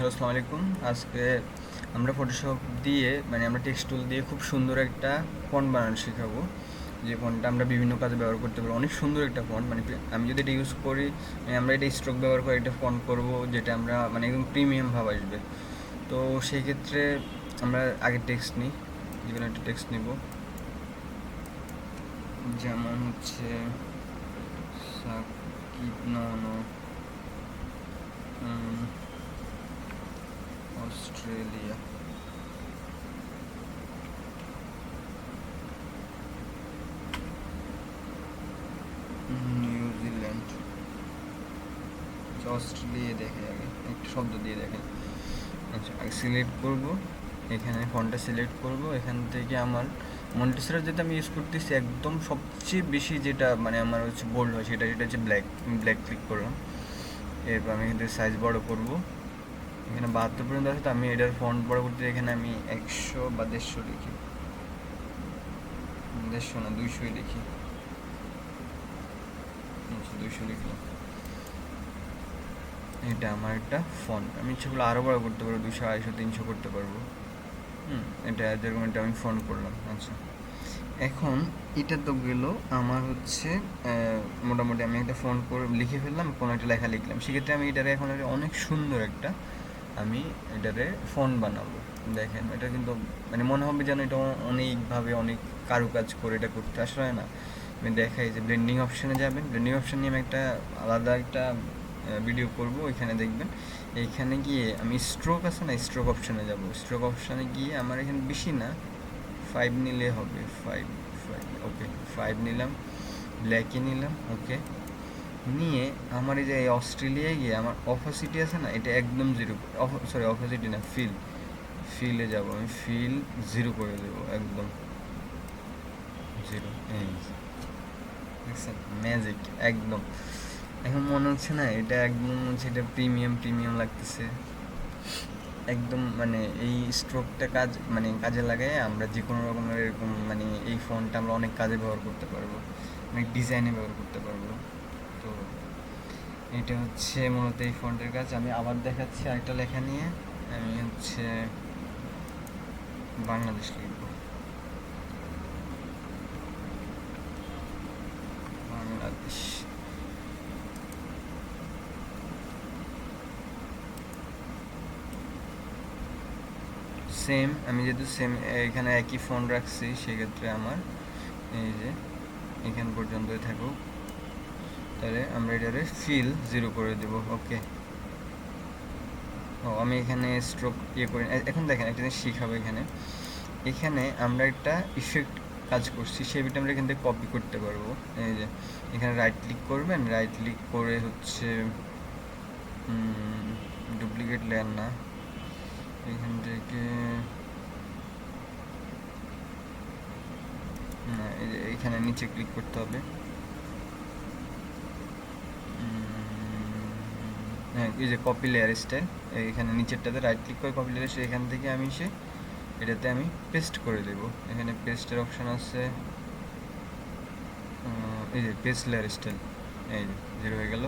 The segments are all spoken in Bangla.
আসসালামু আলাইকুম। আজকে আমরা ফটোশপ দিয়ে আমরা টেক্সট টুল দিয়ে খুব সুন্দর একটা ফন্ট বানানো শেখাবো। যে ফন্টটা আমরা বিভিন্ন কাজে ব্যবহার করতে পারবো। অনেক সুন্দর একটা ফন্ট, আমি যদি এটা ইউজ করি, আমরা এটা স্ট্রোক ব্যবহার করে একটা ফন্ট করব, যেটা আমরা একদম প্রিমিয়াম ভাব আসবে। তো সেই ক্ষেত্রে আমরা আগে টেক্সট নিই, যেকোনো একটা টেক্সট নিব। যেমন হচ্ছে সাকিব অস্ট্রেলিয়া। নিউজিল্যান্ড। অস্ট্রেলিয়া দেখে আগে একটা শব্দ দিয়ে দেখেন। আচ্ছা, আগে সিলেক্ট করব, এখানে ফন্টটা সিলেক্ট করব। এখান থেকে আমার মন্টেসরের যেটা আমি ইউজ করতেছি একদম সবচেয়ে বেশি যেটা আমার হচ্ছে বোল্ড হয়, সেটা হচ্ছে ব্ল্যাক। আমি ব্ল্যাক ক্লিক করলাম। এরপর আমি এখান থেকে সাইজ বড় করব। এখানে 72 পর্যন্ত আছে, তো আমি এটার ফন্ট বড় করতে এখানে আমি 100 বা 150 লিখি। 150 না, 200 লিখি। 200 লিখলাম। এটা আমার একটা ফন্ট। আমি ইচ্ছেগুলো আরও বড় করতে পারবো, 200, 250, 300 করতে পারবো। এটা যেরকম এটা আমি ফন্ট করলাম। আচ্ছা, এখন এটা তো গেল আমার হচ্ছে মোটামুটি আমি একটা ফন্ট করে লিখে ফেললাম, কোনো একটা লেখা লিখলাম। সেক্ষেত্রে আমি এটারে এখন অনেক সুন্দর একটা আমি এটারে ফন্ট বানাবো। দেখেন, এটা কিন্তু মনে হবে যেন এটা অনেকভাবে অনেক কারুকাজ করে এটা করতে, আসলে না। আমি দেখাই যে ব্লেন্ডিং অপশানে যাবেন। ব্লেন্ডিং অপশান নিয়ে আমি একটা আলাদা একটা ভিডিও করব, ওইখানে দেখবেন। এইখানে গিয়ে আমি স্ট্রোক আছে না, স্ট্রোক অপশানে যাব। স্ট্রোক অপশানে গিয়ে আমার এখানে বেশি না, 5 নিলে হবে। 5, ওকে, 5 নিলাম। ব্ল্যাকে নিলাম, ওকে। নিয়ে আমার এই যে অস্ট্রেলিয়ায় গিয়ে আমার অপোসিটি আছে না, এটা একদম জিরো। সরি, অপোসিটি না, ফিলে যাব। আমি ফিল 0 করে দেবো, একদম 0। এই দেখছেন, ম্যাজিক একদম। এখন মনে হচ্ছে না, এটা একদম হচ্ছে, এটা প্রিমিয়াম লাগতেছে একদম। এই স্ট্রোকটা কাজে লাগাই আমরা যে কোনো রকমের এরকম এই ফোনটা আমরা অনেক কাজে ব্যবহার করতে পারবো, অনেক ডিজাইনে ব্যবহার করতে পারবো। তো এটা হচ্ছে মূলত এই ফন্টের কাজ। আমি আবার দেখাচ্ছি আরেকটা লেখা নিয়ে। আমি হচ্ছে বাংলাদেশ লিখব, বাংলাদেশ। সেম, আমি যেহেতু সেম এখানে একই ফোন রাখছি, সেক্ষেত্রে আমার এই যে এখান পর্যন্তই থাকুক। তাহলে আমরা এটারে ফিল 0 করে দেব, ওকে। ও, আমি এখানে স্ট্রোক করি। এখন দেখেন একটা জিনিস শিখাবো। এখানে আমরা একটা ইফেক্ট কাজ করছি, সেই বিটা আমরা এখান থেকে কপি করতে পারবো। এই যে এখানে রাইট ক্লিক করবেন, রাইট ক্লিক করে হচ্ছে ডুপ্লিকেট লেয়ার না, এখান থেকে না, এই যে এখানে নিচে ক্লিক করতে হবে। হ্যাঁ, এই যে কপি লেয়ার স্টাইল, এখানে নিচেরটাতে রাইট ক্লিক করে কপি লেয়ার, এখান থেকে আমি এটাতে আমি পেস্ট করে দেব। এখানে পেস্টের অপশান আছে, এই যে পেস্ট লেয়ার স্টাইল, এই যে 0 হয়ে গেল।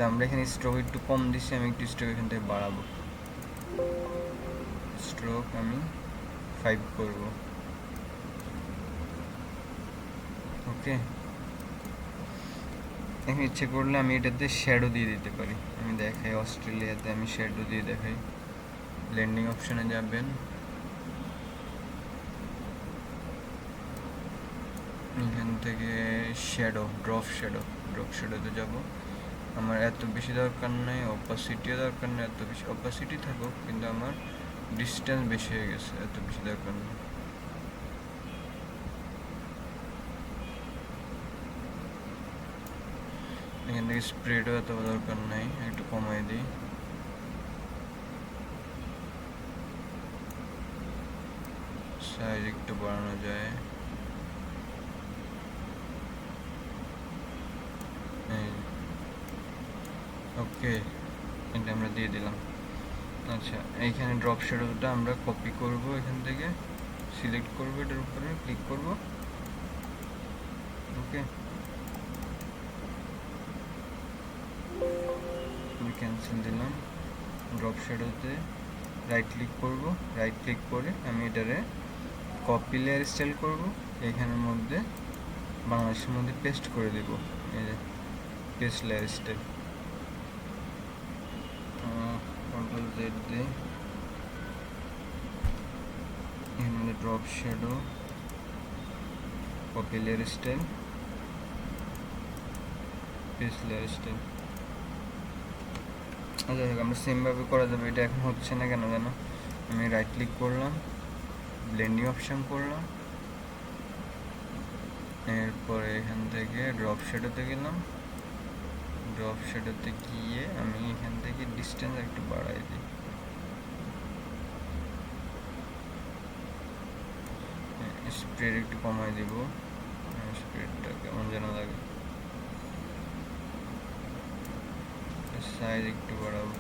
আমরা এখানে স্ট্রোক একটু কম দিচ্ছি, আমি একটু স্ট্রোক এখান থেকে বাড়াবো। স্ট্রোক আমি 5 করব, ওকে। এখন ইচ্ছে করলে আমি এটাতে শ্যাডো দিয়ে দিতে পারি। আমি দেখাই, অস্ট্রেলিয়াতে আমি শ্যাডো দিয়ে দেখাই। ব্লেন্ডিং অপশানে যাবেন, এখান থেকে ড্রপ শ্যাডোতে যাব। আমার এত বেশি দরকার নাই, অপাসিটিও দরকার নেই এত বেশি। অপাসিটি থাকুক, কিন্তু আমার ডিস্টেন্স বেশি হয়ে গেছে, এত বেশি দরকার নেই। এখান থেকে স্প্রেডও এত দরকার নাই, একটু কমাই দিই। সাইজ একটু বাড়ানো যায়। ওকে, এটা আমরা দিয়ে দিলাম। আচ্ছা, এইখানে ড্রপ শ্যাডোটা আমরা কপি করব, এখান থেকে সিলেক্ট করব, এটার উপরে ক্লিক করব, ওকে। আমি ক্যান্সেল দিলাম। ড্রপ শ্যাডোতে রাইট ক্লিক করে আমি এটারে কপি লেয়ার স্টাইল করব, এখানের মধ্যে বাংলাদেশের মধ্যে পেস্ট করে দেব। এই যে paste layer style, control Z দিয়ে এর মধ্যে drop shadow, copy layer style, paste layer style. যাই হোক, আমরা সেমভাবে করা যাবে। এটা এখন হচ্ছে না কেন জানো, আমি রাইট ক্লিক করলাম, ব্লেন্ডিং অপশন করলাম, এরপরে এখান থেকে ড্রপ শ্যাডোতে গেলাম, ড্রপ শ্যাডোতে গিয়ে আমি এখান থেকে ডিস্টেন্স একটু বাড়াই দিই, স্প্রেড একটু কমাই দিব, স্প্রেডটা কেমন যেন লাগে, সাইজ একটু বাড়াবো।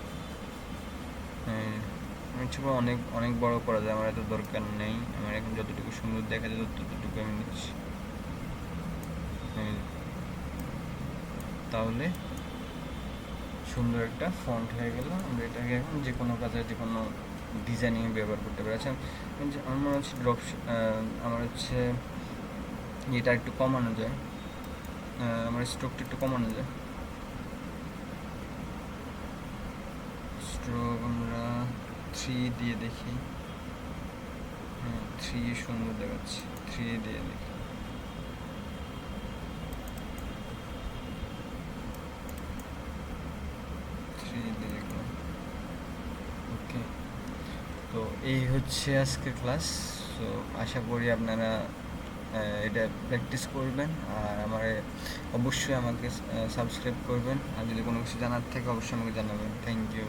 ছবি অনেক অনেক বড় করা যায়, আমার এত দরকার নেই, আমার এখন যতটুকু সুন্দর দেখা যায় ততটুকু আমি নিচ্ছি। তাহলে সুন্দর একটা ফন্ট হয়ে গেল। আমরা এটাকে এখন যে কোনো কাজে, যে কোনো ডিজাইনিং ব্যবহার করতে পারি। আচ্ছা, আমার হচ্ছে আমার হচ্ছে এটা একটু কমানো যায়, আমার স্ট্রোকটা একটু কমানো যায়। স্ট্রোক আমরা 3 দিয়ে দেখি, 3 সুন্দর দেখাচ্ছে, 3 দিয়ে দেখি। ওকে, তো এই হচ্ছে আজকের ক্লাস। তো আশা করি আপনারা এটা প্র্যাকটিস করবেন, আর অবশ্যই আমাকে সাবস্ক্রাইব করবেন, আর যদি কোনো কিছু জানার থাকে অবশ্যই আমাকে জানাবেন। Thank you.